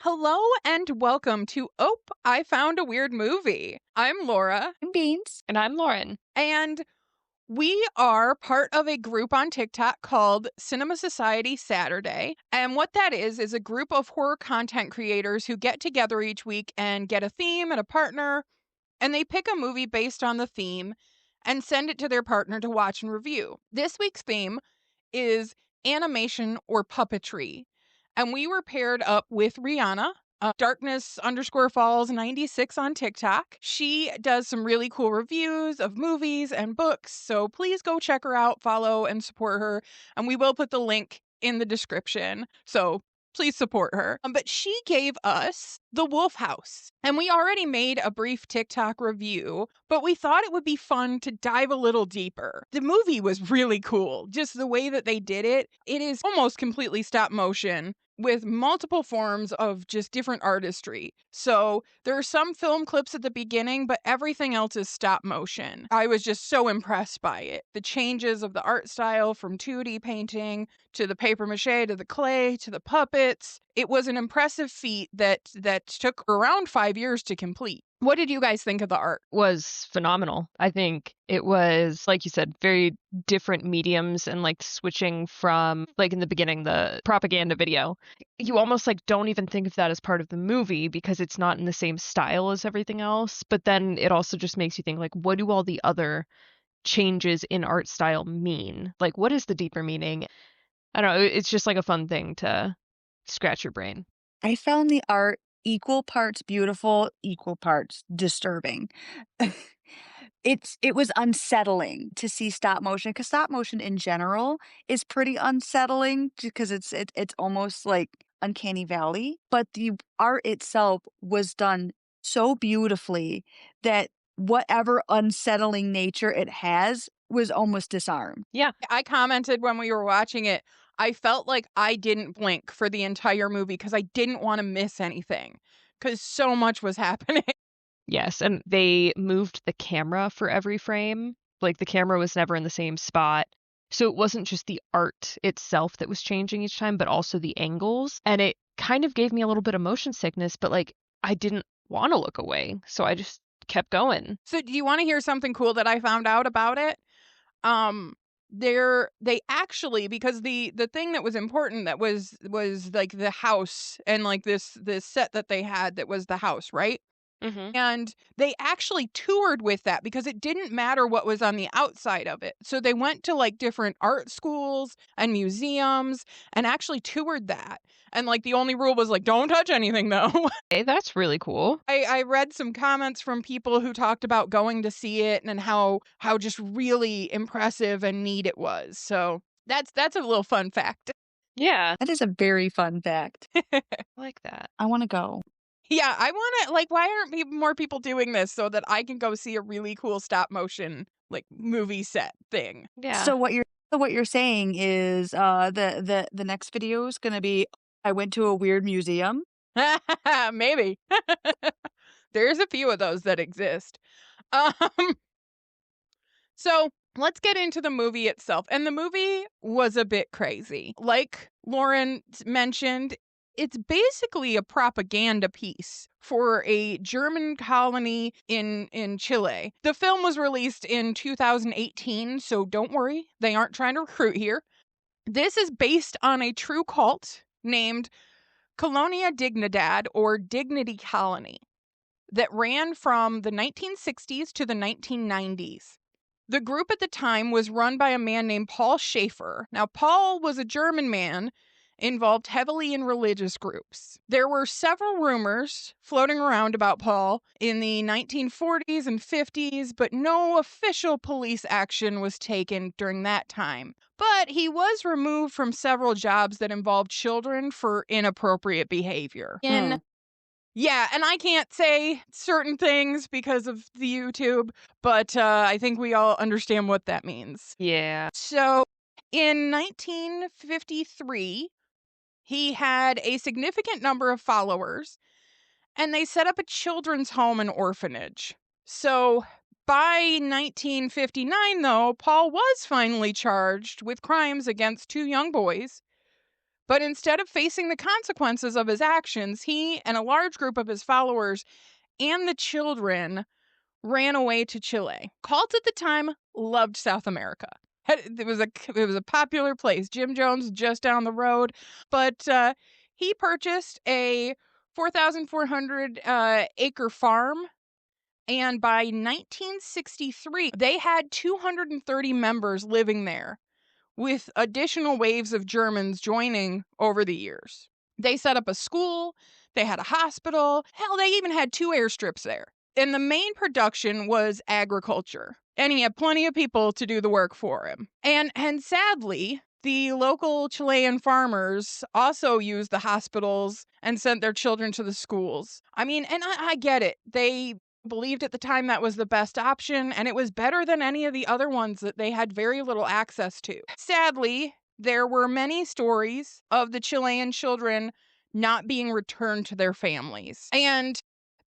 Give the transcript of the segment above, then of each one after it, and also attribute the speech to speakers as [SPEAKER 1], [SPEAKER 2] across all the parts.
[SPEAKER 1] Hello and welcome to Ope, I Found a Weird Movie. I'm Laura,
[SPEAKER 2] I'm Beans.
[SPEAKER 3] And I'm Lauren.
[SPEAKER 1] and we are part of a group on TikTok called Cinema Society Saturday. And what that is a group of horror content creators who get together each week and get a theme and a partner, and they pick a movie based on the theme and send it to their partner to watch and review. This week's theme is animation or puppetry. And we were paired up with Rihanna, darkness_falls96 on TikTok. She does some really cool reviews of movies and books. So please go check her out, follow and support her. And we will put the link in the description. So please support her. But she gave us The Wolf House. And we already made a brief TikTok review, but we thought it would be fun to dive a little deeper. The movie was really cool. Just the way that they did it. It is almost completely stop motion with multiple forms of just different artistry. So there are some film clips at the beginning, but everything else is stop motion. I was just so impressed by it. The changes of the art style from 2D painting to the paper mache to the clay to the puppets. It was an impressive feat that took around 5 years to complete. What did you guys think of the art?
[SPEAKER 3] Was phenomenal. I think it was, like you said, very different mediums and like switching from, like in the beginning, the propaganda video. You almost like don't even think of that as part of the movie because it's not in the same style as everything else. But then it also just makes you think like, what do all the other changes in art style mean? Like, what is the deeper meaning? I don't know. It's just like a fun thing to scratch your brain.
[SPEAKER 2] I found the art equal parts beautiful, equal parts disturbing. It was unsettling to see stop motion because stop motion in general is pretty unsettling because it's almost like uncanny valley. But the art itself was done so beautifully that whatever unsettling nature it has was almost disarmed.
[SPEAKER 3] Yeah.
[SPEAKER 1] I commented when we were watching it, I felt like I didn't blink for the entire movie because I didn't want to miss anything because so much was happening.
[SPEAKER 3] Yes, and they moved the camera for every frame. Like the camera was never in the same spot. So it wasn't just the art itself that was changing each time, but also the angles. And it kind of gave me a little bit of motion sickness, but like I didn't want to look away. So I just kept going.
[SPEAKER 1] So do you want to hear something cool that I found out about it? They actually, because the thing that was important that was like the house and like this set that they had that was the house, right?
[SPEAKER 3] Mm-hmm.
[SPEAKER 1] And they actually toured with that because it didn't matter what was on the outside of it. So they went to like different art schools and museums and actually toured that. And like the only rule was like, don't touch anything though.
[SPEAKER 3] Hey, that's really cool.
[SPEAKER 1] I read some comments from people who talked about going to see it and how just really impressive and neat it was. So that's a little fun fact.
[SPEAKER 3] Yeah,
[SPEAKER 2] That is a very fun fact.
[SPEAKER 3] I like that.
[SPEAKER 2] I want to go.
[SPEAKER 1] Yeah, I want to, like, why aren't more people doing this so that I can go see a really cool stop motion, like, movie set thing?
[SPEAKER 3] Yeah.
[SPEAKER 2] So what you're saying is the next video is gonna be I went to a weird museum.
[SPEAKER 1] Maybe. There's a few of those that exist. Um, so let's get into the movie itself. And the movie was a bit crazy. Like Lauren mentioned, it's basically a propaganda piece for a German colony in Chile. The film was released in 2018, so don't worry, they aren't trying to recruit here. This is based on a true cult named Colonia Dignidad, or Dignity Colony, that ran from the 1960s to the 1990s. The group at the time was run by a man named Paul Schaefer. Now, Paul was a German man involved heavily in religious groups. There were several rumors floating around about Paul in the 1940s and 50s, but no official police action was taken during that time. But he was removed from several jobs that involved children for inappropriate behavior. Yeah, and I can't say certain things because of the YouTube, but I think we all understand what that means.
[SPEAKER 3] Yeah.
[SPEAKER 1] So in 1953, he had a significant number of followers, and they set up a children's home and orphanage. So by 1959, though, Paul was finally charged with crimes against two young boys, But instead of facing the consequences of his actions, he and a large group of his followers and the children ran away to Chile. Cults at the time loved South America. It was a popular place. Jim Jones just down the road, but he purchased a 4,400 acre farm, and by 1963 they had 230 members living there, with additional waves of Germans joining over the years. They set up a school, they had a hospital, hell, they even had 2 airstrips there. And the main production was agriculture. And he had plenty of people to do the work for him. And sadly, the local Chilean farmers also used the hospitals and sent their children to the schools. I mean, and I get it. They believed at the time that was the best option, and it was better than any of the other ones that they had very little access to. Sadly, there were many stories of the Chilean children not being returned to their families. And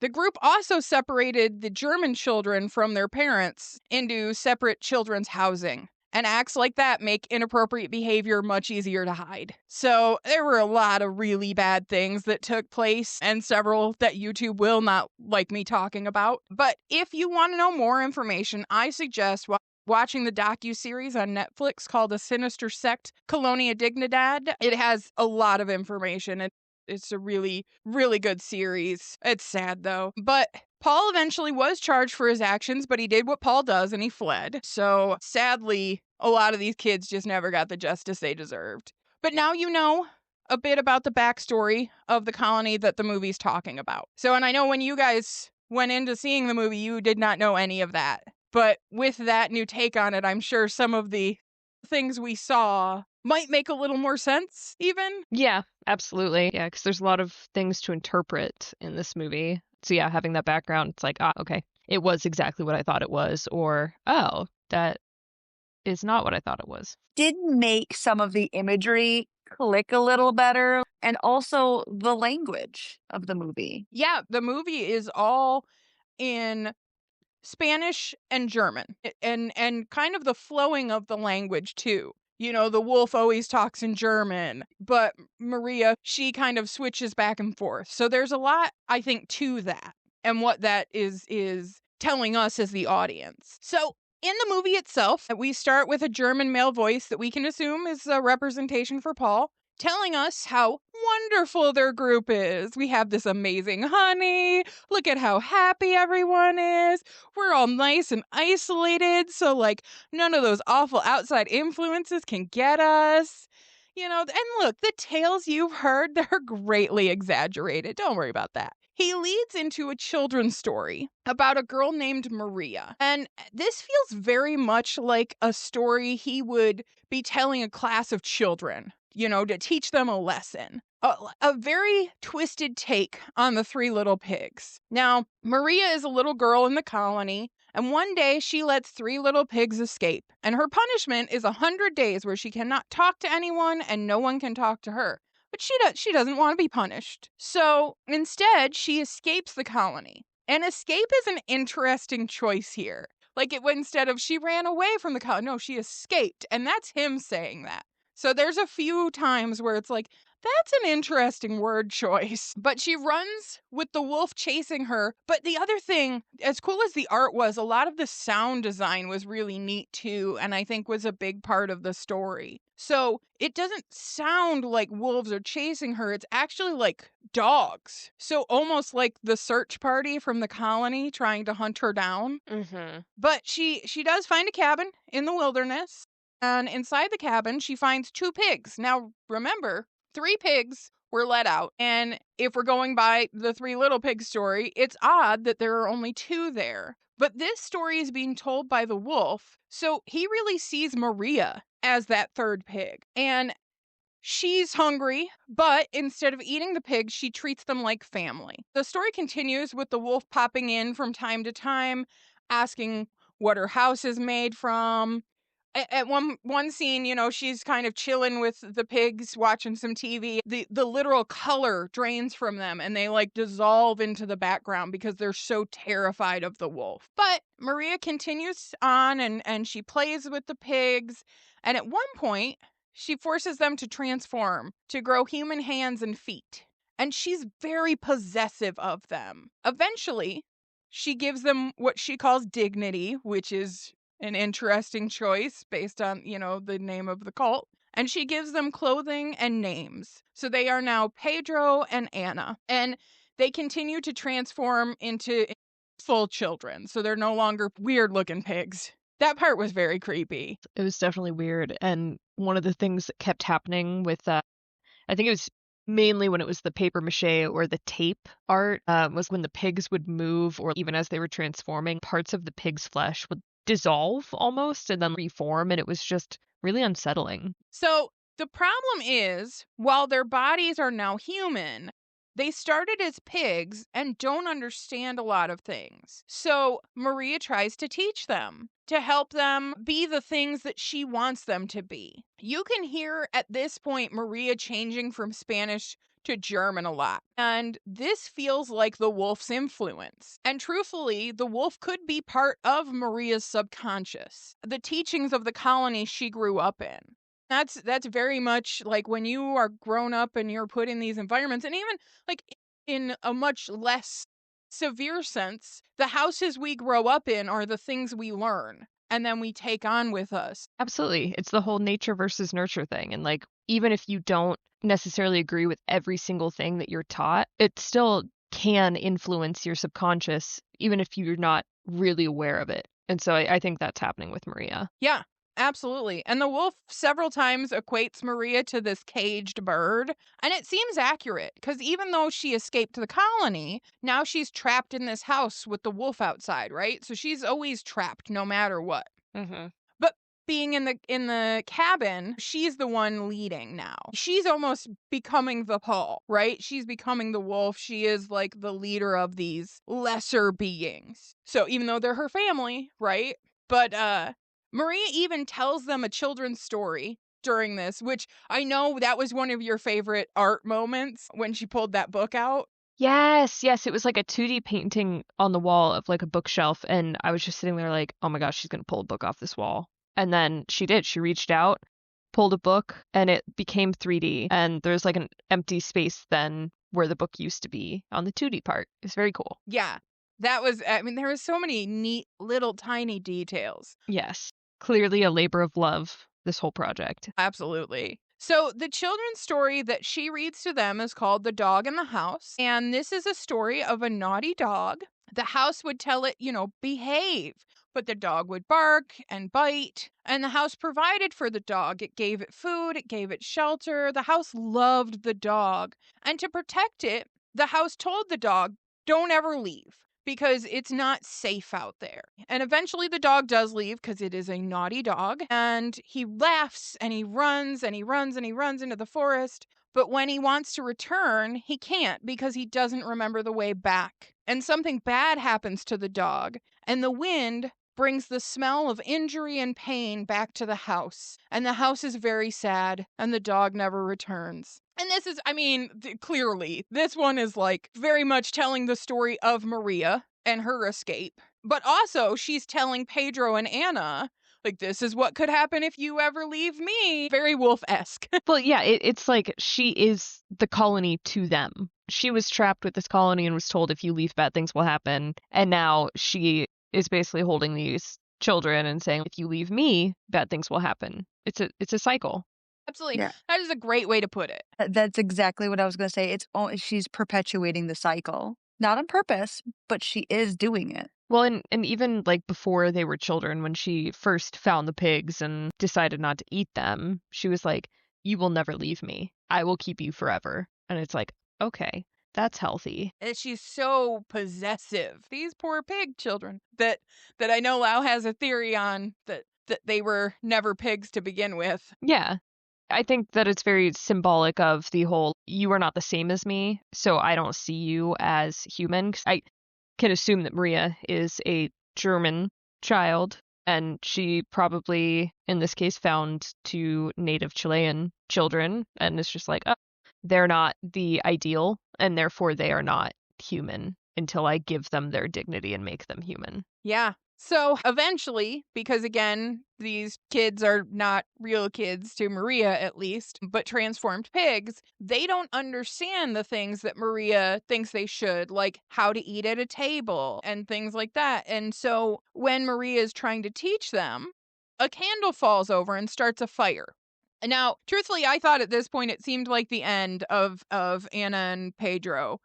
[SPEAKER 1] the group also separated the German children from their parents into separate children's housing. And acts like that make inappropriate behavior much easier to hide. So there were a lot of really bad things that took place, and several that YouTube will not like me talking about. But if you want to know more information, I suggest watching the docuseries on Netflix called A Sinister Sect, Colonia Dignidad. It has a lot of information. It's a really, really good series. It's sad, though. But Paul eventually was charged for his actions, but he did what Paul does and he fled. So sadly, a lot of these kids just never got the justice they deserved. But now you know a bit about the backstory of the colony that the movie's talking about. So, and I know when you guys went into seeing the movie, you did not know any of that. But with that new take on it, I'm sure some of the things we saw might make a little more sense, even.
[SPEAKER 3] Yeah, absolutely. Yeah, because there's a lot of things to interpret in this movie. So yeah, having that background, it's like, okay, it was exactly what I thought it was, or, oh, that is not what I thought it was.
[SPEAKER 2] Did make some of the imagery click a little better, and also the language of the movie.
[SPEAKER 1] Yeah, the movie is all in Spanish and German, and kind of the flowing of the language too. You know, the wolf always talks in German, but Maria, she kind of switches back and forth. So there's a lot, I think, to that and what that is telling us as the audience. So in the movie itself, we start with a German male voice that we can assume is a representation for Paul, telling us how wonderful their group is. We have this amazing honey. Look at how happy everyone is. We're all nice and isolated, so like none of those awful outside influences can get us. You know, and look, the tales you've heard, they're greatly exaggerated. Don't worry about that. He leads into a children's story about a girl named Maria. And this feels very much like a story he would be telling a class of children, you know, to teach them a lesson. A very twisted take on the 3 little pigs. Now, Maria is a little girl in the colony, and one day she lets 3 little pigs escape. And her punishment is 100 days where she cannot talk to anyone and no one can talk to her. But she doesn't want to be punished. So instead, she escapes the colony. And escape is an interesting choice here. Like instead of she ran away from the colony, no, she escaped. And that's him saying that. So there's a few times where it's like, that's an interesting word choice. But she runs with the wolf chasing her. But the other thing, as cool as the art was, a lot of the sound design was really neat too, and I think was a big part of the story. So it doesn't sound like wolves are chasing her. It's actually like dogs. So almost like the search party from the colony trying to hunt her down.
[SPEAKER 3] Mm-hmm.
[SPEAKER 1] But she does find a cabin in the wilderness. And inside the cabin, she finds 2 pigs. Now, remember, 3 pigs were let out. And if we're going by the 3 little pigs story, it's odd that there are only 2 there. But this story is being told by the wolf. So he really sees Maria as that 3rd pig. And she's hungry, but instead of eating the pigs, she treats them like family. The story continues with the wolf popping in from time to time, asking what her house is made from. At one scene, you know, she's kind of chilling with the pigs, watching some TV. The literal color drains from them, and they like dissolve into the background because they're so terrified of the wolf. But Maria continues on, and she plays with the pigs. And at one point, she forces them to transform, to grow human hands and feet. And she's very possessive of them. Eventually, she gives them what she calls dignity, which is an interesting choice based on, the name of the cult. And she gives them clothing and names. So they are now Pedro and Anna. And they continue to transform into full children. So they're no longer weird looking pigs. That part was very creepy.
[SPEAKER 3] It was definitely weird. And one of the things that kept happening with, I think it was mainly when it was the paper mache or the tape art, was when the pigs would move, or even as they were transforming, parts of the pig's flesh would dissolve almost and then reform. And it was just really unsettling.
[SPEAKER 1] So the problem is, while their bodies are now human, they started as pigs and don't understand a lot of things. So Maria tries to teach them, to help them be the things that she wants them to be. You can hear at this point Maria changing from Spanish to German a lot. And this feels like the wolf's influence. And truthfully, the wolf could be part of Maria's subconscious, the teachings of the colony she grew up in. That's very much like when you are grown up and you're put in these environments, and even like in a much less severe sense, the houses we grow up in are the things we learn and then we take on with us.
[SPEAKER 3] Absolutely. It's the whole nature versus nurture thing. And like, even if you don't necessarily agree with every single thing that you're taught, it still can influence your subconscious, even if you're not really aware of it. And so I think that's happening with Maria.
[SPEAKER 1] Yeah, absolutely. And the wolf several times equates Maria to this caged bird. And it seems accurate because even though she escaped the colony, now she's trapped in this house with the wolf outside, right? So she's always trapped no matter what.
[SPEAKER 3] Mm-hmm.
[SPEAKER 1] But being in the cabin, she's the one leading now. She's almost becoming the Paul, right? She's becoming the wolf. She is like the leader of these lesser beings. So even though they're her family, right? But Maria even tells them a children's story during this, which I know that was one of your favorite art moments when she pulled that book out.
[SPEAKER 3] Yes, yes. It was like a 2D painting on the wall of like a bookshelf. And I was just sitting there like, oh my gosh, she's going to pull a book off this wall. And then she did. She reached out, pulled a book, and it became 3D. And there's like an empty space then where the book used to be on the 2D part. It's very cool.
[SPEAKER 1] Yeah. That was, I mean, there were so many neat little tiny details.
[SPEAKER 3] Yes. Clearly a labor of love, this whole project.
[SPEAKER 1] Absolutely. So the children's story that she reads to them is called The Dog in the House. And this is a story of a naughty dog. The house would tell it, behave. But the dog would bark and bite. And the house provided for the dog. It gave it food. It gave it shelter. The house loved the dog. And to protect it, the house told the dog, don't ever leave, because it's not safe out there. And eventually the dog does leave because it is a naughty dog. And he laughs and he runs and he runs and he runs into the forest. But when he wants to return, he can't because he doesn't remember the way back. And something bad happens to the dog. And the wind brings the smell of injury and pain back to the house. And the house is very sad and the dog never returns. And this is, I mean, clearly, this one is like very much telling the story of Maria and her escape. But also, she's telling Pedro and Anna, like, this is what could happen if you ever leave me. Very wolf-esque.
[SPEAKER 3] Well, yeah, it's like she is the colony to them. She was trapped with this colony and was told if you leave, bad things will happen. And now she is basically holding these children and saying, if you leave me, bad things will happen. It's a cycle.
[SPEAKER 1] Absolutely.
[SPEAKER 2] Yeah.
[SPEAKER 1] That is a great way to put it.
[SPEAKER 2] That's exactly what I was going to say. She's perpetuating the cycle. Not on purpose, but she is doing it.
[SPEAKER 3] Well, and even like before they were children, when she first found the pigs and decided not to eat them, she was like, you will never leave me. I will keep you forever. And it's like, okay, that's healthy.
[SPEAKER 1] And she's so possessive. These poor pig children that I know Lau has a theory on that they were never pigs to begin with.
[SPEAKER 3] Yeah. I think that it's very symbolic of the whole, you are not the same as me, so I don't see you as human. 'Cause I can assume that Maria is a German child, and she probably, in this case, found two native Chilean children, and it's just like, oh, they're not the ideal, and therefore they are not human until I give them their dignity and make them human.
[SPEAKER 1] Yeah. So eventually, because again, these kids are not real kids to Maria at least, but transformed pigs, they don't understand the things that Maria thinks they should, like how to eat at a table and things like that. And so when Maria is trying to teach them, a candle falls over and starts a fire. Now, truthfully, I thought at this point it seemed like the end of Anna and Pedro.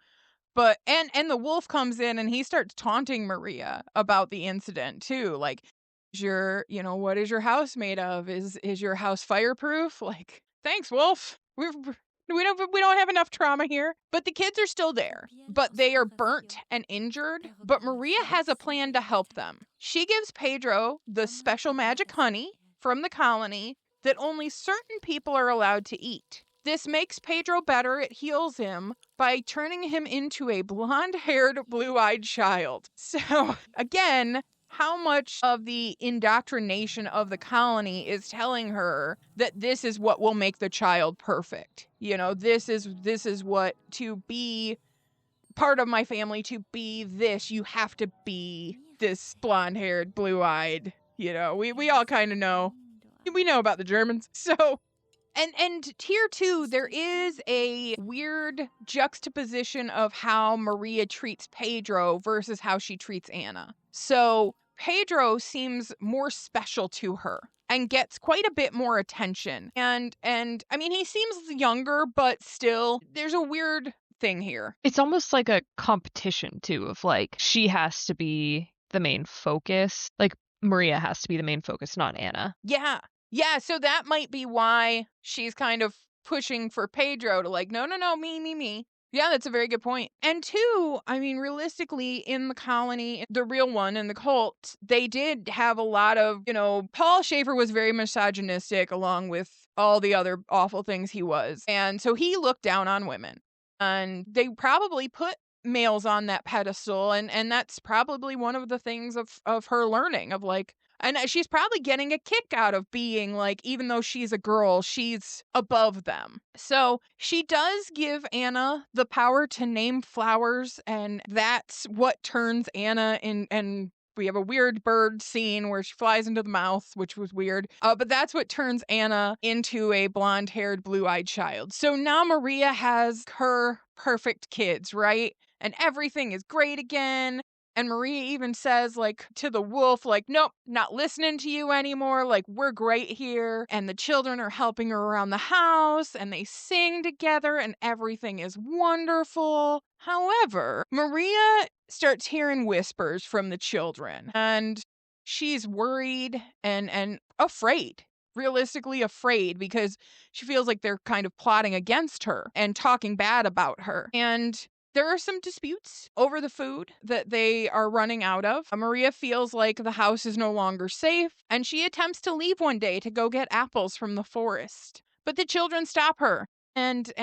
[SPEAKER 1] But and the wolf comes in and he starts taunting Maria about the incident too. Like, what is your house made of? Is your house fireproof? Like, thanks, wolf. We don't have enough trauma here. But the kids are still there. But they are burnt and injured. But Maria has a plan to help them. She gives Pedro the special magic honey from the colony that only certain people are allowed to eat. This makes Pedro better. It heals him by turning him into a blonde-haired, blue-eyed child. So, again, how much of the indoctrination of the colony is telling her that this is what will make the child perfect? This is what, to be part of my family, to be this, you have to be this blonde-haired, blue-eyed, we all kind of know. We know about the Germans. So, and tier 2, there is a weird juxtaposition of how Maria treats Pedro versus how she treats Anna. So Pedro seems more special to her and gets quite a bit more attention. And I mean, he seems younger, but still, there's a weird thing here.
[SPEAKER 3] It's almost like a competition too, of like, she has to be the main focus. Like, Maria has to be the main focus, not Anna.
[SPEAKER 1] Yeah, so that might be why she's kind of pushing for Pedro to like, no, me. Yeah, that's a very good point. And 2, I mean, realistically, in the colony, the real one in the cult, they did have a lot of, Paul Schaefer was very misogynistic along with all the other awful things he was. And so he looked down on women. And they probably put males on that pedestal. And that's probably one of the things of her learning of like, and she's probably getting a kick out of being like, even though she's a girl, she's above them. So she does give Anna the power to name flowers, and that's what turns Anna in. And we have a weird bird scene where she flies into the mouth, which was weird. But that's what turns Anna into a blonde-haired, blue-eyed child. So now Maria has her perfect kids, right? And everything is great again. And Maria even says, like, to the wolf, like, nope, not listening to you anymore. Like, we're great here. And the children are helping her around the house and they sing together and everything is wonderful. However, Maria starts hearing whispers from the children and she's worried and afraid. Realistically afraid because she feels like they're kind of plotting against her and talking bad about her. And there are some disputes over the food that they are running out of. Maria feels like the house is no longer safe, and she attempts to leave one day to go get apples from the forest. But the children stop her and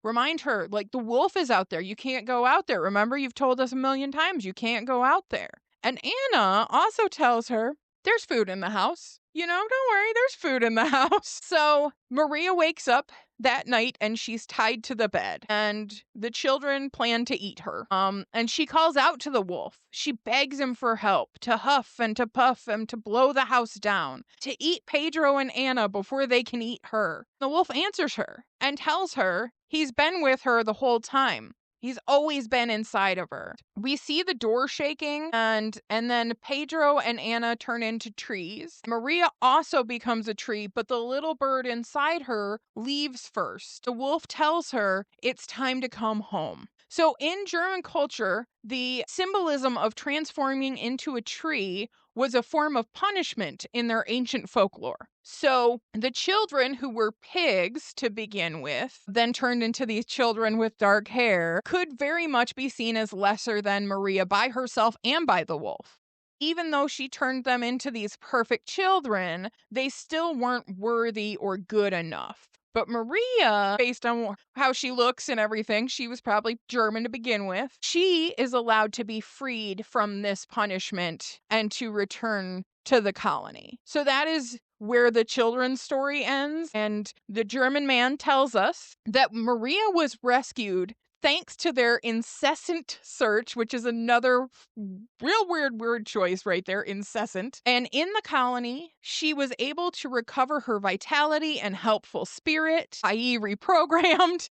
[SPEAKER 1] remind her, like, the wolf is out there. You can't go out there. Remember, you've told us a million times you can't go out there. And Anna also tells her, there's food in the house. Don't worry, there's food in the house. So Maria wakes up that night and she's tied to the bed and the children plan to eat her. And she calls out to the wolf. She begs him for help, to huff and to puff and to blow the house down, to eat Pedro and Anna before they can eat her. The wolf answers her and tells her he's been with her the whole time. He's always been inside of her. We see the door shaking and then Pedro and Anna turn into trees. Maria also becomes a tree, but the little bird inside her leaves first. The wolf tells her it's time to come home. So in German culture, the symbolism of transforming into a tree was a form of punishment in their ancient folklore. So the children who were pigs to begin with, then turned into these children with dark hair, could very much be seen as lesser than Maria by herself and by the wolf. Even though she turned them into these perfect children, they still weren't worthy or good enough. But Maria, based on how she looks and everything, she was probably German to begin with. She is allowed to be freed from this punishment and to return to the colony. So that is where the children's story ends. And the German man tells us that Maria was rescued Thanks to their incessant search, which is another real weird word choice right there, incessant. And in the colony, she was able to recover her vitality and helpful spirit, i.e., reprogrammed.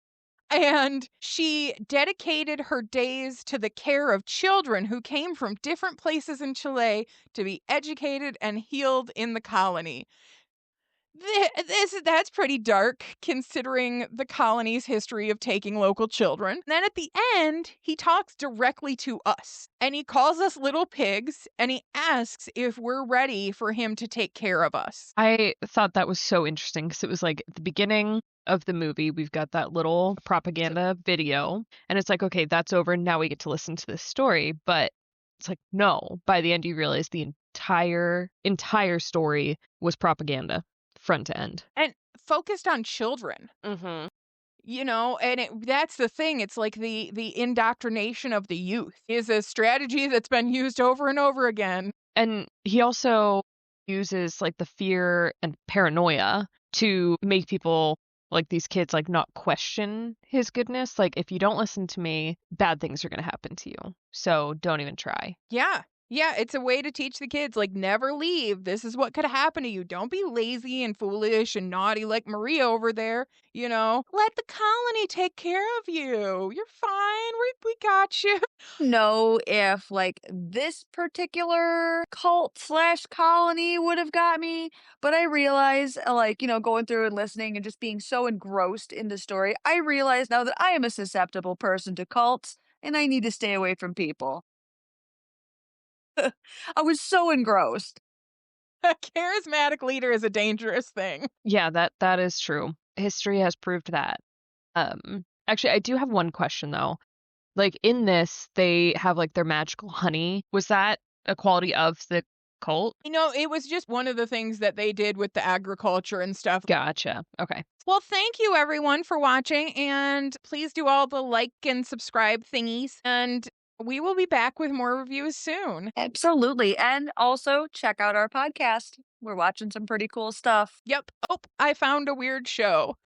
[SPEAKER 1] And she dedicated her days to the care of children who came from different places in Chile to be educated and healed in the colony. That's pretty dark considering the colony's history of taking local children. And then at the end, he talks directly to us and he calls us little pigs and he asks if we're ready for him to take care of us.
[SPEAKER 3] I thought that was so interesting because it was like at the beginning of the movie, we've got that little propaganda video, and it's like, okay, that's over. Now we get to listen to this story. But it's like, no, by the end, you realize the entire story was propaganda, front to end.
[SPEAKER 1] And focused on children.
[SPEAKER 3] Mm-hmm.
[SPEAKER 1] You know, and that's the thing. It's like the indoctrination of the youth is a strategy that's been used over and over again.
[SPEAKER 3] And he also uses like the fear and paranoia to make people, like these kids, like not question his goodness. Like, if you don't listen to me, bad things are going to happen to you. So don't even try.
[SPEAKER 1] Yeah. Yeah, it's a way to teach the kids, like, never leave. This is what could happen to you. Don't be lazy and foolish and naughty like Maria over there. You know, let the colony take care of you. You're fine. We got you.
[SPEAKER 2] Know if like this particular cult slash colony would have got me, but I realize, like, going through and listening and just being so engrossed in the story, I realize now that I am a susceptible person to cults and I need to stay away from people. I was so engrossed.
[SPEAKER 1] A charismatic leader is a dangerous thing.
[SPEAKER 3] Yeah, that is true. History has proved that. Actually, I do have one question though. Like in this, they have like their magical honey. Was that a quality of the cult?
[SPEAKER 1] It was just one of the things that they did with the agriculture and stuff.
[SPEAKER 3] Gotcha. Okay.
[SPEAKER 1] Well, thank you everyone for watching, and please do all the like and subscribe thingies, and we will be back with more reviews soon.
[SPEAKER 2] Absolutely. And also check out our podcast. We're watching some pretty cool stuff.
[SPEAKER 1] Yep. Oh, I found a weird show.